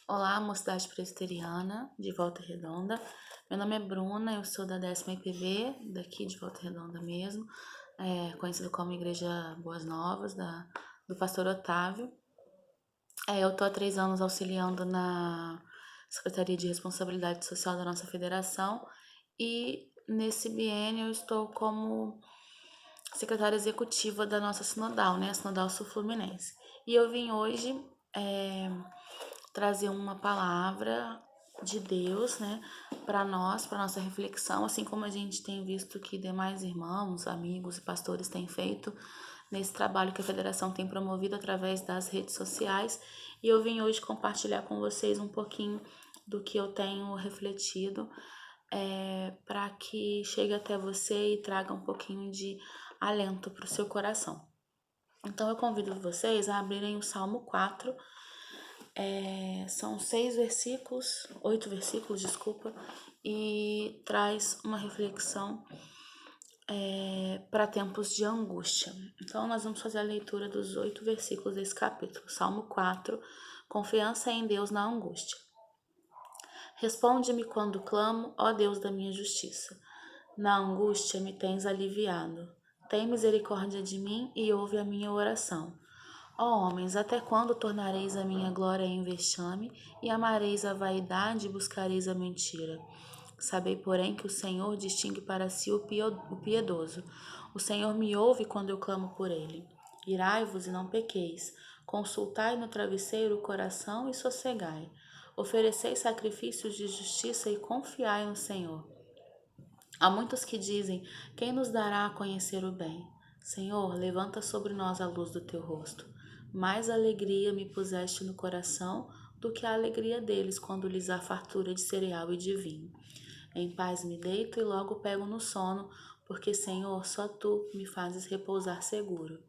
Olá, mocidade presbiteriana de Volta Redonda. Meu nome é Bruna, eu sou da 10ª IPB, daqui de Volta Redonda mesmo, conhecido como Igreja Boas Novas, do pastor Otávio. Eu estou há 3 anos auxiliando na Secretaria de Responsabilidade Social da nossa federação e nesse biênio eu estou como secretária executiva da nossa sinodal, né, a Sinodal Sul Fluminense. E eu vim hoje trazer uma palavra de Deus, né, para nós, para nossa reflexão, assim como a gente tem visto que demais irmãos, amigos e pastores têm feito nesse trabalho que a federação tem promovido através das redes sociais. E eu vim hoje compartilhar com vocês um pouquinho do que eu tenho refletido, para que chegue até você e traga um pouquinho de alento para o seu coração. Então eu convido vocês a abrirem o Salmo 4. São 8 versículos, desculpa, e traz uma reflexão para tempos de angústia. Então, nós vamos fazer a leitura dos 8 versículos desse capítulo. Salmo 4, confiança em Deus na angústia. Responde-me quando clamo, ó Deus da minha justiça. Na angústia me tens aliviado. Tem misericórdia de mim e ouve a minha oração. Ó homens, até quando tornareis a minha glória em vexame, e amareis a vaidade e buscareis a mentira? Sabei, porém, que o Senhor distingue para si o piedoso. O Senhor me ouve quando eu clamo por ele. Irai-vos e não pequeis. Consultai no travesseiro o coração e sossegai. Ofereceis sacrifícios de justiça e confiai no Senhor. Há muitos que dizem: quem nos dará a conhecer o bem? Senhor, levanta sobre nós a luz do teu rosto. Mais alegria me puseste no coração do que a alegria deles quando lhes há fartura de cereal e de vinho. Em paz me deito e logo pego no sono, porque, Senhor, só tu me fazes repousar seguro.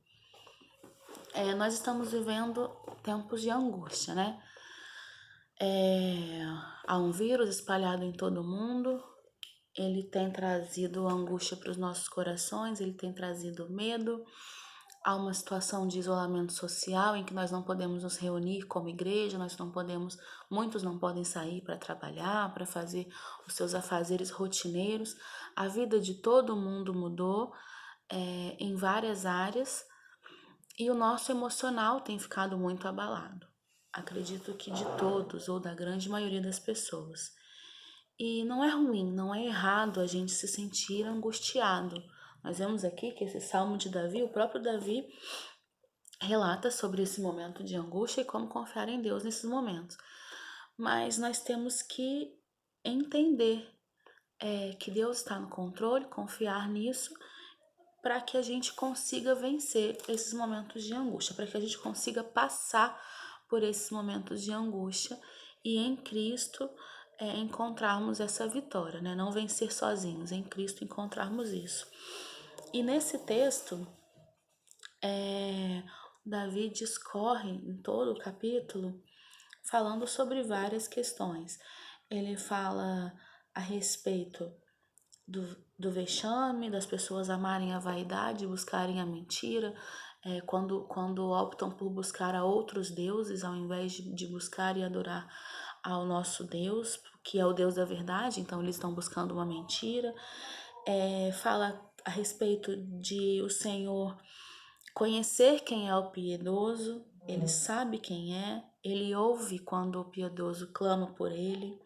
Nós estamos vivendo tempos de angústia, né? Há um vírus espalhado em todo o mundo. Ele tem trazido angústia para os nossos corações, ele tem trazido medo. Há uma situação de isolamento social em que nós não podemos nos reunir como igreja, muitos não podem sair para trabalhar, para fazer os seus afazeres rotineiros. A vida de todo mundo mudou em várias áreas e o nosso emocional tem ficado muito abalado. Acredito que de todos ou da grande maioria das pessoas. E não é ruim, não é errado a gente se sentir angustiado. Nós vemos aqui que esse salmo de Davi, o próprio Davi relata sobre esse momento de angústia e como confiar em Deus nesses momentos. Mas nós temos que entender que Deus está no controle, confiar nisso, para que a gente consiga vencer esses momentos de angústia, para que a gente consiga passar por esses momentos de angústia e em Cristo encontrarmos essa vitória, né? Não vencer sozinhos, em Cristo encontrarmos isso. E nesse texto, Davi discorre em todo o capítulo falando sobre várias questões. Ele fala a respeito do vexame, das pessoas amarem a vaidade, buscarem a mentira, quando optam por buscar a outros deuses ao invés de buscar e adorar ao nosso Deus, que é o Deus da verdade, então eles estão buscando uma mentira. Fala a respeito de o Senhor conhecer quem é o piedoso, ele sabe quem é, ele ouve quando o piedoso clama por ele.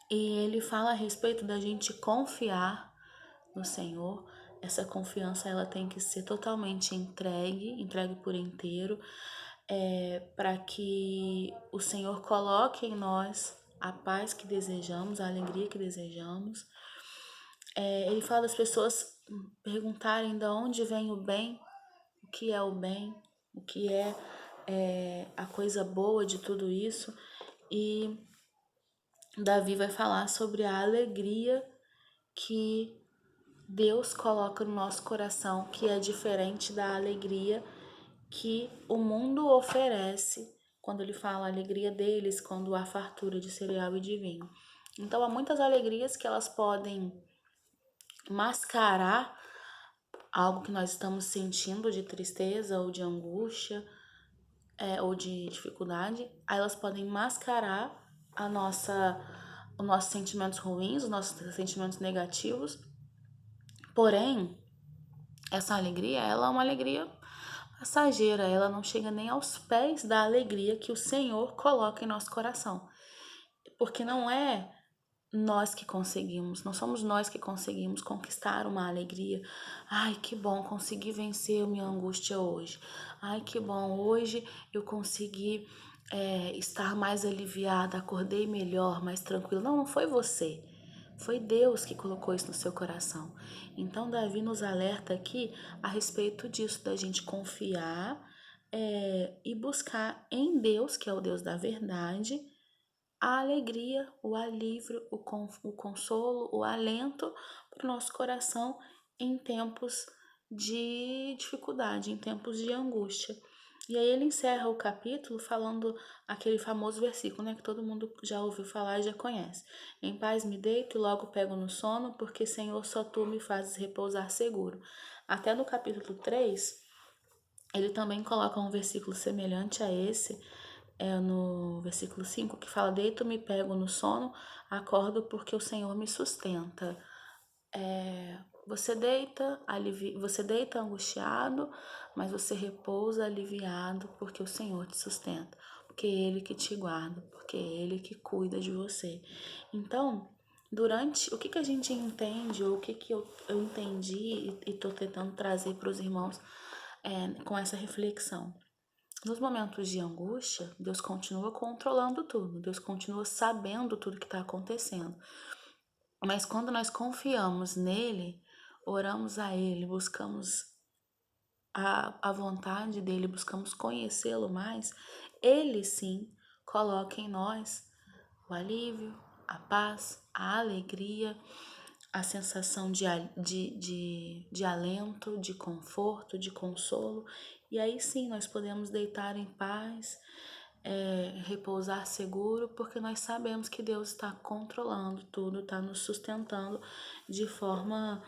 E ele fala a respeito da gente confiar no Senhor. Essa confiança ela tem que ser totalmente entregue por inteiro, para que o Senhor coloque em nós a paz que desejamos, a alegria que desejamos. Ele fala das pessoas perguntarem de onde vem o bem, o que é o bem, o que é a coisa boa de tudo isso. E Davi vai falar sobre a alegria que Deus coloca no nosso coração, que é diferente da alegria que o mundo oferece quando ele fala a alegria deles, quando há fartura de cereal e de vinho. Então há muitas alegrias que elas podem mascarar algo que nós estamos sentindo de tristeza ou de angústia, ou de dificuldade, aí elas podem mascarar os nossos sentimentos ruins, os nossos sentimentos negativos. Porém, essa alegria, ela é uma alegria passageira, ela não chega nem aos pés da alegria que o Senhor coloca em nosso coração. Porque não é nós que conseguimos, não somos nós que conseguimos conquistar uma alegria. Ai, que bom, consegui vencer a minha angústia hoje. Ai, que bom, hoje eu consegui estar mais aliviada, acordei melhor, mais tranquila. Não, não foi você. Foi Deus que colocou isso no seu coração. Então, Davi nos alerta aqui a respeito disso, da gente confiar e buscar em Deus, que é o Deus da verdade, a alegria, o alívio, o consolo, o alento para o nosso coração em tempos de dificuldade, em tempos de angústia. E aí ele encerra o capítulo falando aquele famoso versículo, né, que todo mundo já ouviu falar e já conhece. Em paz me deito e logo pego no sono, porque Senhor, só tu me fazes repousar seguro. Até no capítulo 3, ele também coloca um versículo semelhante a esse, no versículo 5, que fala: Deito-me, pego no sono, acordo porque o Senhor me sustenta. Você deita angustiado, mas você repousa aliviado porque o Senhor te sustenta, porque é Ele que te guarda, porque é Ele que cuida de você. Então, o que a gente entende, ou o que eu entendi e estou tentando trazer para os irmãos com essa reflexão? Nos momentos de angústia, Deus continua controlando tudo, Deus continua sabendo tudo que está acontecendo. Mas quando nós confiamos nele, oramos a ele, buscamos a vontade dele, buscamos conhecê-lo mais, ele sim coloca em nós o alívio, a paz, a alegria, a sensação de alento, de conforto, de consolo. E aí sim nós podemos deitar em paz, repousar seguro, porque nós sabemos que Deus está controlando tudo, está nos sustentando de forma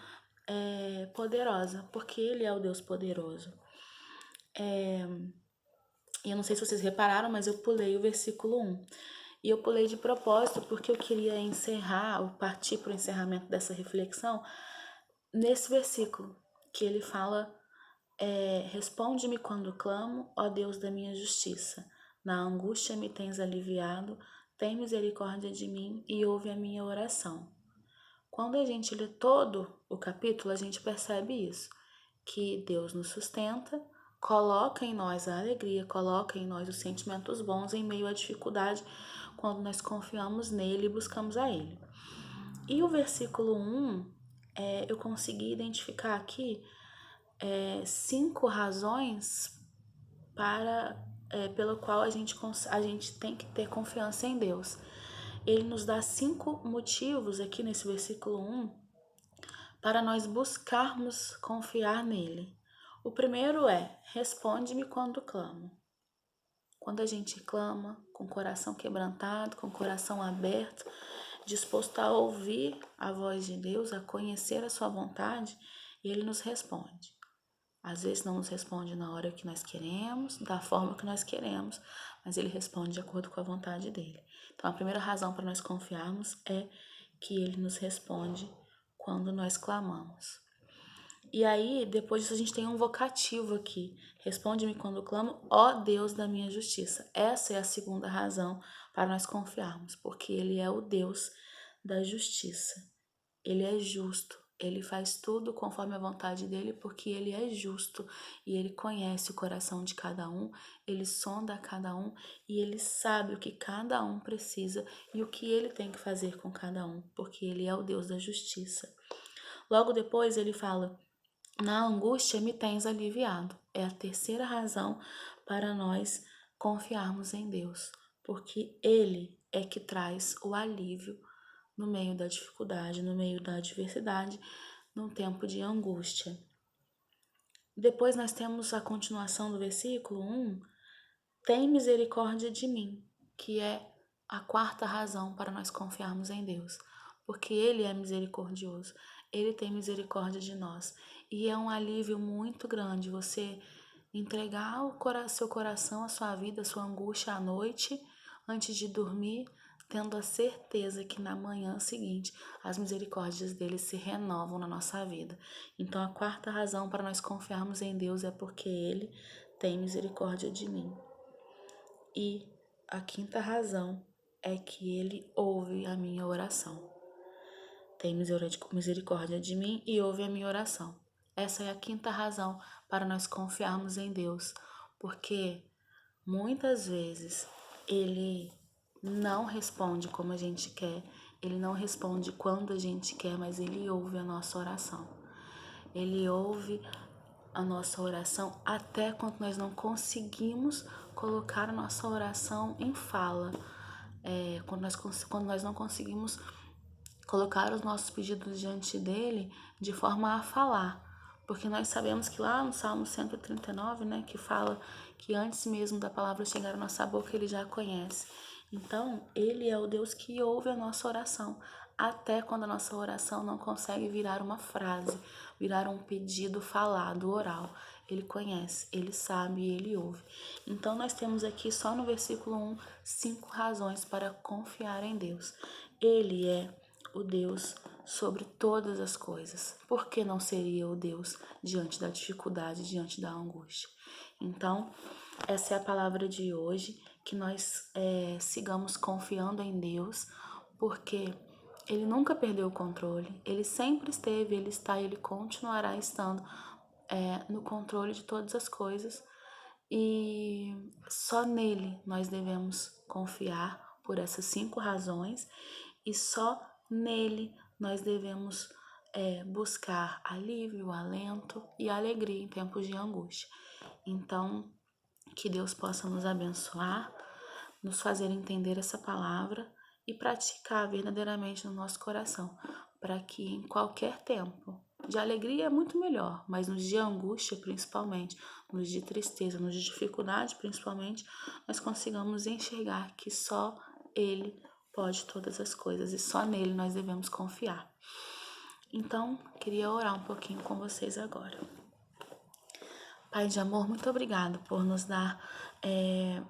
poderosa, porque Ele é o Deus poderoso. E eu não sei se vocês repararam, mas eu pulei o versículo 1. E eu pulei de propósito porque eu queria encerrar, ou partir para o encerramento dessa reflexão, nesse versículo, que ele fala: responde-me quando clamo, ó Deus da minha justiça. Na angústia me tens aliviado, tem misericórdia de mim e ouve a minha oração. Quando a gente lê todo o capítulo, a gente percebe isso, que Deus nos sustenta, coloca em nós a alegria, coloca em nós os sentimentos bons em meio à dificuldade, quando nós confiamos nele e buscamos a ele. E o versículo 1, eu consegui identificar aqui 5 razões pelo qual a gente tem que ter confiança em Deus. Ele nos dá 5 motivos aqui nesse versículo 1 para nós buscarmos confiar nele. O primeiro é: responde-me quando clamo. Quando a gente clama com o coração quebrantado, com o coração aberto, disposto a ouvir a voz de Deus, a conhecer a sua vontade, ele nos responde. Às vezes não nos responde na hora que nós queremos, da forma que nós queremos, mas ele responde de acordo com a vontade dele. Então a primeira razão para nós confiarmos é que ele nos responde quando nós clamamos. E aí, depois disso, a gente tem um vocativo aqui. Responde-me quando clamo, ó Deus da minha justiça. Essa é a segunda razão para nós confiarmos, porque ele é o Deus da justiça. Ele é justo, ele faz tudo conforme a vontade dele, porque ele é justo e ele conhece o coração de cada um, ele sonda cada um e ele sabe o que cada um precisa e o que ele tem que fazer com cada um, porque ele é o Deus da justiça. Logo depois ele fala: na angústia me tens aliviado. É a terceira razão para nós confiarmos em Deus, porque ele é que traz o alívio no meio da dificuldade, no meio da adversidade, num tempo de angústia. Depois nós temos a continuação do versículo 1, tem misericórdia de mim, que é a quarta razão para nós confiarmos em Deus, porque Ele é misericordioso, Ele tem misericórdia de nós, e é um alívio muito grande você Entregar seu coração, a sua vida, a sua angústia à noite, antes de dormir, tendo a certeza que na manhã seguinte as misericórdias dele se renovam na nossa vida. Então, a quarta razão para nós confiarmos em Deus é porque ele tem misericórdia de mim. E a quinta razão é que ele ouve a minha oração. Tem misericórdia de mim e ouve a minha oração. Essa é a quinta razão para nós confiarmos em Deus, porque muitas vezes ele não responde como a gente quer, ele não responde quando a gente quer, mas ele ouve a nossa oração. Ele ouve a nossa oração até quando nós não conseguimos colocar a nossa oração em fala, quando nós não conseguimos colocar os nossos pedidos diante dele de forma a falar. Porque nós sabemos que lá no Salmo 139, né, que fala que antes mesmo da palavra chegar à nossa boca, ele já conhece. Então, ele é o Deus que ouve a nossa oração, até quando a nossa oração não consegue virar uma frase, virar um pedido falado, oral. Ele conhece, ele sabe e ele ouve. Então, nós temos aqui só no versículo 1, 5 razões para confiar em Deus. Ele é o Deus sobre todas as coisas. Por que não seria o Deus diante da dificuldade, diante da angústia? Então, essa é a palavra de hoje, que nós sigamos confiando em Deus, porque Ele nunca perdeu o controle, Ele sempre esteve, Ele está e Ele continuará estando no controle de todas as coisas, e só nele nós devemos confiar por essas 5 razões, e só nele nós devemos buscar alívio, alento e alegria em tempos de angústia. Então, que Deus possa nos abençoar, nos fazer entender essa palavra e praticar verdadeiramente no nosso coração, para que em qualquer tempo, de alegria é muito melhor, mas nos de angústia principalmente, nos de tristeza, nos de dificuldade principalmente, nós consigamos enxergar que só Ele pode todas as coisas e só nele nós devemos confiar. Então, queria orar um pouquinho com vocês agora. Pai de amor, muito obrigado por nos dar,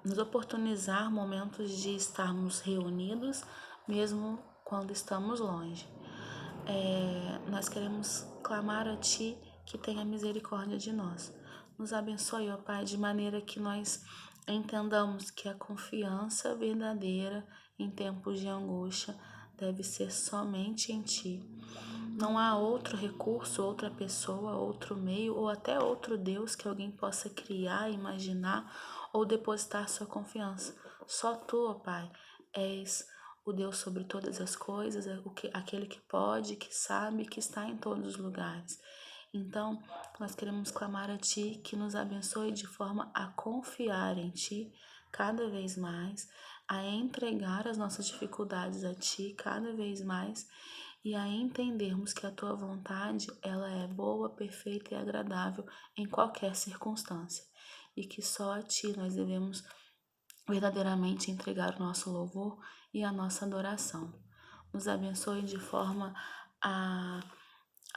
nos oportunizar momentos de estarmos reunidos, mesmo quando estamos longe. Nós queremos clamar a Ti que tenha misericórdia de nós. Nos abençoe, ó Pai, de maneira que nós entendamos que a confiança verdadeira em tempos de angústia deve ser somente em Ti. Não há outro recurso, outra pessoa, outro meio ou até outro Deus que alguém possa criar, imaginar ou depositar sua confiança. Só Tu, ó Pai, és o Deus sobre todas as coisas, aquele que pode, que sabe, que está em todos os lugares. Então, nós queremos clamar a Ti que nos abençoe de forma a confiar em Ti cada vez mais, a entregar as nossas dificuldades a Ti cada vez mais e a entendermos que a Tua vontade, ela é boa, perfeita e agradável em qualquer circunstância, e que só a Ti nós devemos verdadeiramente entregar o nosso louvor e a nossa adoração. Nos abençoe de forma a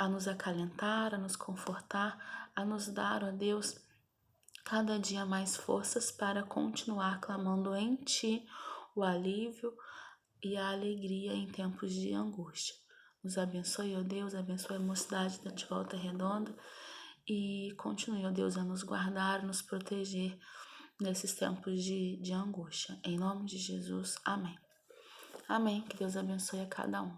nos acalentar, a nos confortar, a nos dar, ó Deus, cada dia mais forças para continuar clamando em Ti o alívio e a alegria em tempos de angústia. Nos abençoe, ó Deus, abençoe a mocidade de Volta Redonda e continue, ó Deus, a nos guardar, nos proteger nesses tempos de angústia. Em nome de Jesus, amém. Amém. Que Deus abençoe a cada um.